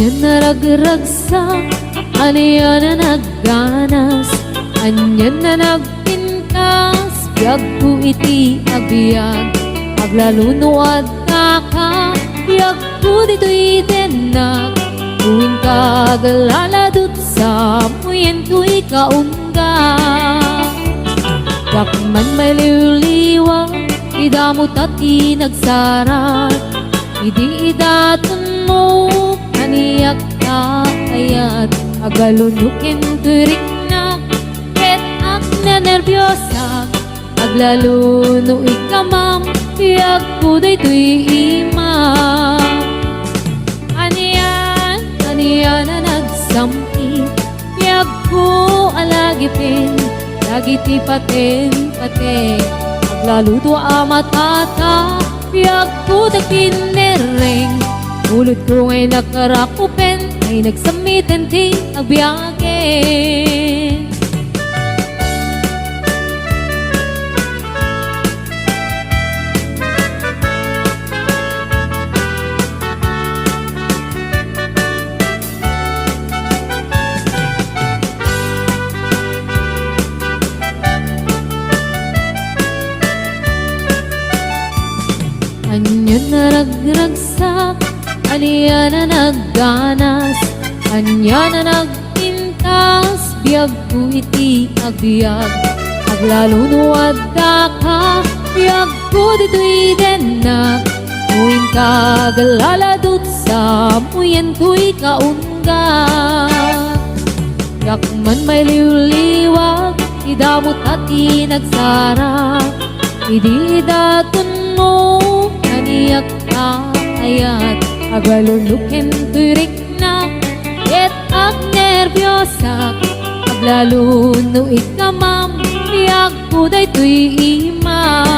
Anyan na ragragsak, aniya na nagganas, anyan na nagpintas, biyag ko iti abiyag, aglaluno at kaka, biyag ko dito'y denag, tuwing kagaladot sa muyen ko'y kaungga. Dakman may liwliwa, idamot at inagsarat, idi idatun mo, kaniyak ka kayat, agalunukin turik na, ket ak na nervyosa, aglaluno ikamam, biyag ko daytoy imam. Aniyan na nagsampi, biyag ko alagipin, lagiti paten, aglaluto amatata, biyag ko dagpinereng, ulod ko ngay nakarakupen, ay nagsamitin ti agbiyagen. Anyan na ragragsak, aniya na nagganas, anya na nagpintas, biyag ko iti agbiag, aglaluno at daka, biyag ko dito'y denag, tuwing kagaladot sa muyen ko'y kaungga. Dakman may liwliwag, idamot at inagsarap, idi datun mo, kaniyak ka ayat, agalunukin turik na, ket ak nervyosa, aglaluno ikamam, biyag ko daytoy imam.